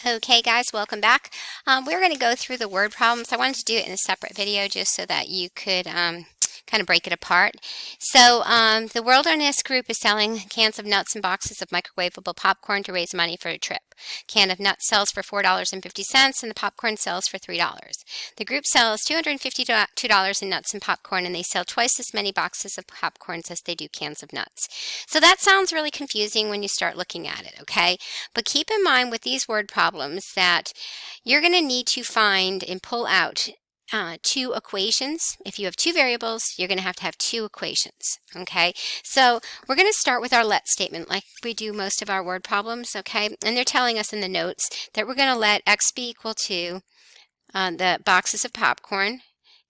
Okay guys, welcome back. We're going to go through the word problems. I wanted to do it in a separate video just so that you could kind of break it apart. So the Wilderness Group is selling cans of nuts and boxes of microwavable popcorn to raise money for a trip. Can of nuts sells for $4.50 and the popcorn sells for $3. The group sells $252 in nuts and popcorn, and they sell twice as many boxes of popcorns as they do cans of nuts. So that sounds really confusing when you start looking at it, okay? But keep in mind with these word problems that you're going to need to find and pull out two equations. If you have two variables, you're going to have two equations. Okay, so we're going to start with our let statement like we do most of our word problems. Okay, and they're telling us in the notes that we're going to let x be equal to the boxes of popcorn,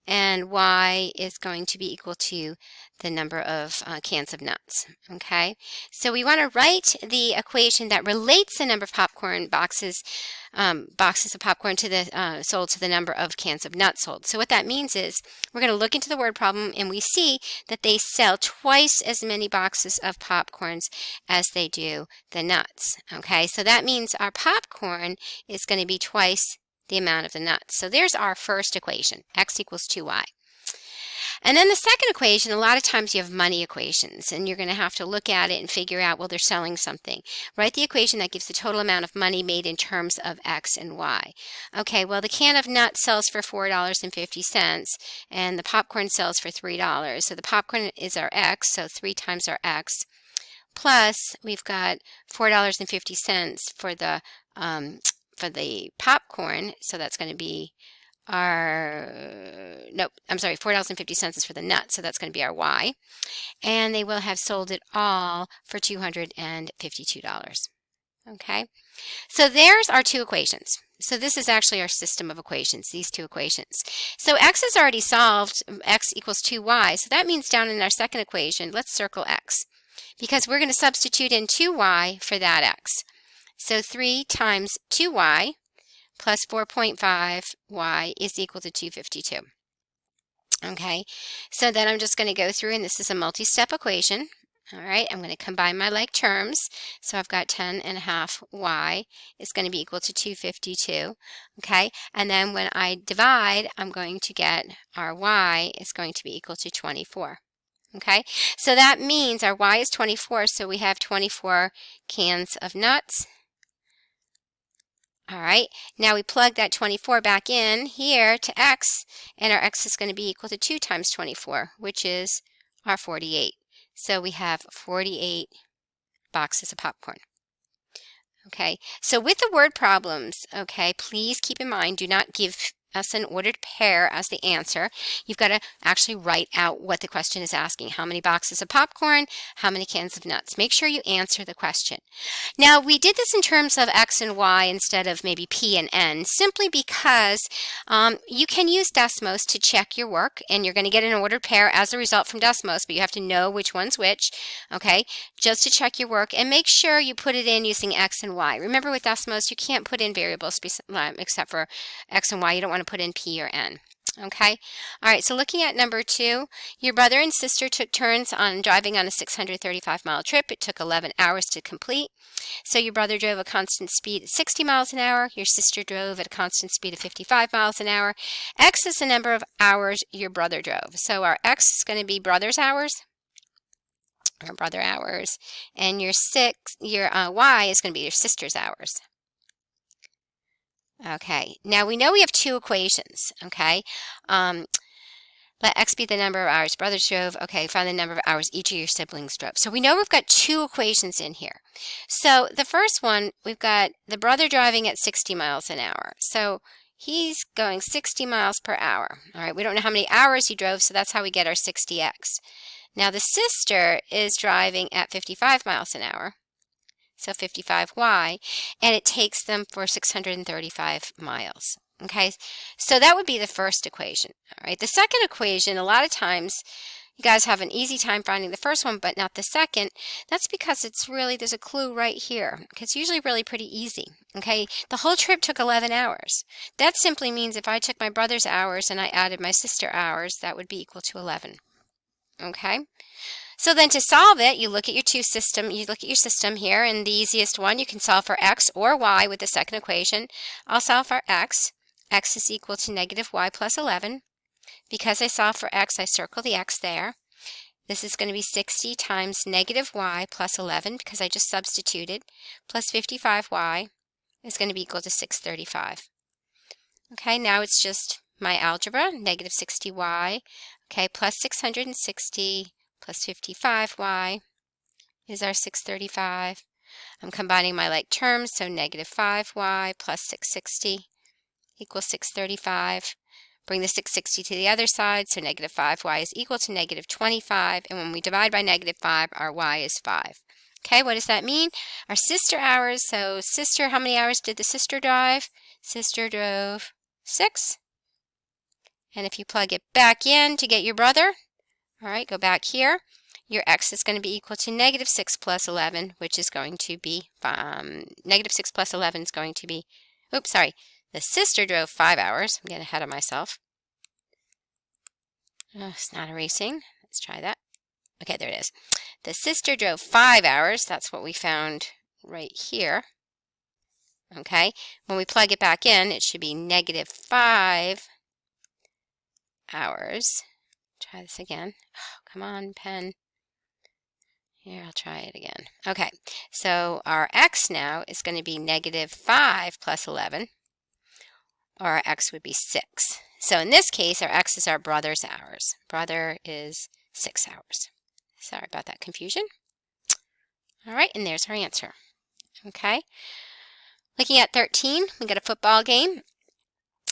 and y is going to be equal to the number of cans of nuts. Okay, so we want to write the equation that relates the number of popcorn boxes of popcorn to the sold to the number of cans of nuts sold. So what that means is we're going to look into the word problem, and we see that they sell twice as many boxes of popcorns as they do the nuts. Okay, so that means our popcorn is going to be twice the amount of the nuts. So there's our first equation, x equals 2y. And then the second equation, a lot of times you have money equations, and you're going to have to look at it and figure out, well, they're selling something. Write the equation that gives the total amount of money made in terms of x and y. Okay, well, the can of nuts sells for $4.50, and the popcorn sells for $3. So the popcorn is our x, so 3 times our x, plus we've got $4.50 for the popcorn, so that's going to be our, nope, I'm sorry, $4.50 is for the nuts, so that's going to be our y. And they will have sold it all for $252. Okay, so there's our two equations. So this is actually our system of equations, these two equations. So x is already solved, x equals 2y, so that means down in our second equation, let's circle x, because we're going to substitute in 2y for that x. So 3 times 2y plus 4.5y is equal to 252. Okay, so then I'm just going to go through, and this is a multi-step equation. All right, I'm going to combine my like terms. So I've got 10.5y is going to be equal to 252. Okay, and then when I divide, I'm going to get our y is going to be equal to 24. Okay, so that means our y is 24, so we have 24 cans of nuts. All right, now we plug that 24 back in here to x, and our x is going to be equal to 2 times 24, which is our 48. So we have 48 boxes of popcorn. Okay, so with the word problems, okay, please keep in mind, do not give us an ordered pair as the answer. You've got to actually write out what the question is asking. How many boxes of popcorn? How many cans of nuts? Make sure you answer the question. Now, we did this in terms of x and y instead of maybe p and n, simply because you can use Desmos to check your work, and you're going to get an ordered pair as a result from Desmos, but you have to know which one's which, okay, just to check your work, and make sure you put it in using x and y. Remember, with Desmos, you can't put in variables except for x and y. You don't want to put in p or n. Okay, all right, so looking at number 2, your brother and sister took turns on driving on a 635-mile trip. It took 11 hours to complete. So your brother drove a constant speed at 60 miles an hour. Your sister drove at a constant speed of 55 miles an hour. X is the number of hours your brother drove. So our X is going to be brother's hours, or brother hours, and your Y is going to be your sister's hours. Okay, now we know we have two equations, okay? Let x be the number of hours brothers drove. Okay, find the number of hours each of your siblings drove. So we know we've got two equations in here. So the first one, we've got the brother driving at 60 miles an hour. So he's going 60 miles per hour. All right, we don't know how many hours he drove, so that's how we get our 60x. Now the sister is driving at 55 miles an hour. So 55y, and it takes them for 635 miles. Okay, so that would be the first equation. All right, the second equation, a lot of times you guys have an easy time finding the first one, but not the second. That's because it's really, there's a clue right here. It's usually really pretty easy. Okay, the whole trip took 11 hours. That simply means if I took my brother's hours and I added my sister's hours, that would be equal to 11. Okay. So then to solve it, you look at your system here, and the easiest one, you can solve for x or y with the second equation. I'll solve for x. X is equal to negative y plus 11. Because I solve for x, I circle the x there. This is going to be 60 times negative y plus 11, because I just substituted, plus 55y is going to be equal to 635. Okay, now it's just my algebra, negative 60y, okay, plus 660 plus 55y is our 635. I'm combining my like terms, so negative 5y plus 660 equals 635. Bring the 660 to the other side, so negative 5y is equal to negative 25, and when we divide by negative 5, our y is 5. Okay, what does that mean? Our sister hours, so sister, how many hours did the sister drive? Sister drove 6. And if you plug it back in to get your brother, all right, go back here. Your x is going to be equal to negative 6 plus 11, which is going to be, negative 6 plus 11 is going to be, oops, sorry. The sister drove 5 hours. I'm getting ahead of myself. Oh, it's not erasing. Let's try that. Okay, there it is. The sister drove 5 hours. That's what we found right here. Okay, when we plug it back in, it should be negative 5 hours. Try this again. Oh, come on, pen. Here, I'll try it again. Okay, so our x now is going to be negative 5 plus 11, or our x would be 6. So in this case, our x is our brother's hours. Brother is 6 hours. Sorry about that confusion. All right, and there's our answer. Okay, looking at 13, we got a football game.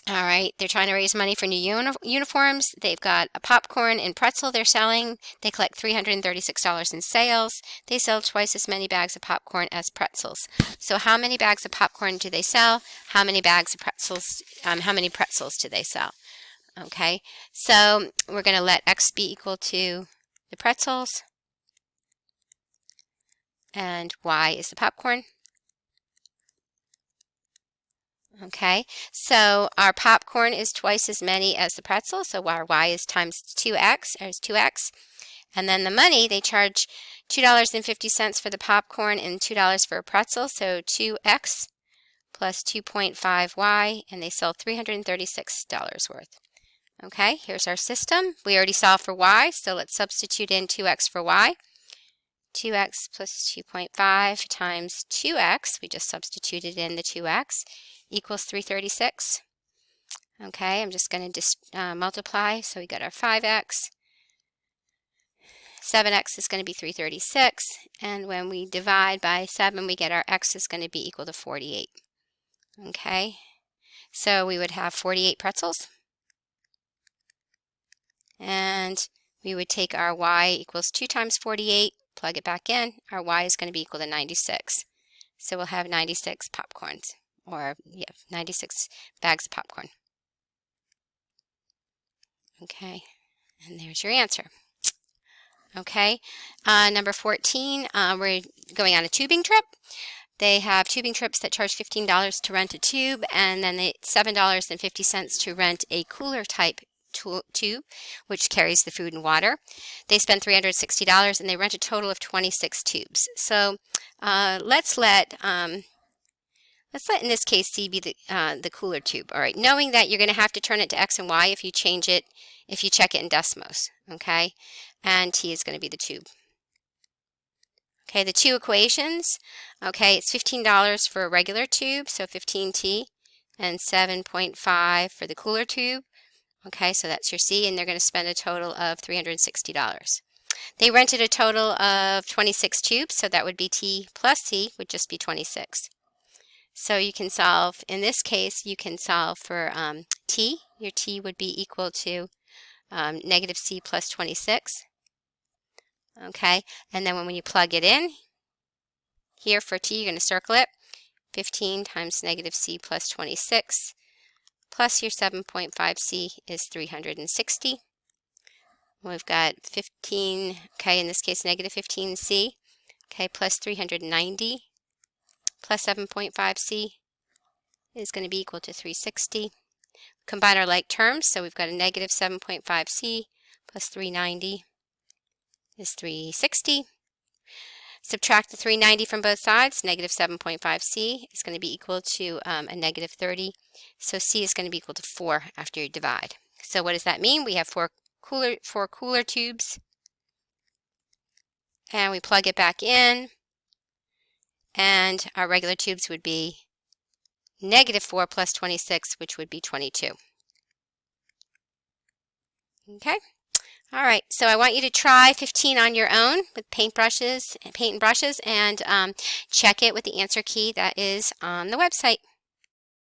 All right, they're trying to raise money for new uniforms. They've got a popcorn and pretzel they're selling. They collect $336 in sales. They sell twice as many bags of popcorn as pretzels. So how many bags of popcorn do they sell? How many bags of pretzels, how many pretzels do they sell? Okay, so we're going to let x be equal to the pretzels, and y is the popcorn. Okay, so our popcorn is twice as many as the pretzel, so our y is times 2x, or is 2x. And then the money, they charge $2.50 for the popcorn and $2 for a pretzel, so 2x plus 2.5y, and they sell $336 worth. Okay, here's our system. We already solved for y, so let's substitute in 2x for y. 2x plus 2.5 times 2x, we just substituted in the 2x, equals 336. Okay, I'm just going to multiply, so we got our 5x. 7x is going to be 336, and when we divide by 7, we get our x is going to be equal to 48. Okay, so we would have 48 pretzels, and we would take our y equals 2 times 48, plug it back in, our y is going to be equal to 96. So we'll have 96 popcorns, or yeah, 96 bags of popcorn. Okay, and there's your answer. Okay, number 14, we're going on a tubing trip. They have tubing trips that charge $15 to rent a tube, and then $7.50 to rent a cooler type tube, which carries the food and water. They spend $360, and they rent a total of 26 tubes. So let's let in this case C be the cooler tube. All right, knowing that you're going to have to turn it to X and Y if you change it, if you check it in Desmos. Okay, and T is going to be the tube. Okay, the two equations. Okay, it's $15 for a regular tube, so 15T, and 7.5 for the cooler tube. Okay, so that's your C, and they're going to spend a total of $360. They rented a total of 26 tubes, so that would be T plus C would just be 26. So you can solve, in this case, you can solve for T. Your T would be equal to negative C plus 26. Okay, and then when you plug it in, here for T, you're going to circle it. 15 times negative C plus 26, plus your 7.5C is 360. We've got 15, okay, in this case, negative 15C, okay, plus 390, plus 7.5C is going to be equal to 360. Combine our like terms, so we've got a negative 7.5C plus 390 is 360. Subtract the 390 from both sides. Negative 7.5 C is going to be equal to a negative 30. So C is going to be equal to 4 after you divide. So what does that mean? We have four cooler tubes. And we plug it back in. And our regular tubes would be negative 4 plus 26, which would be 22. Okay? All right, so I want you to try 15 on your own with paint and brushes, and check it with the answer key that is on the website.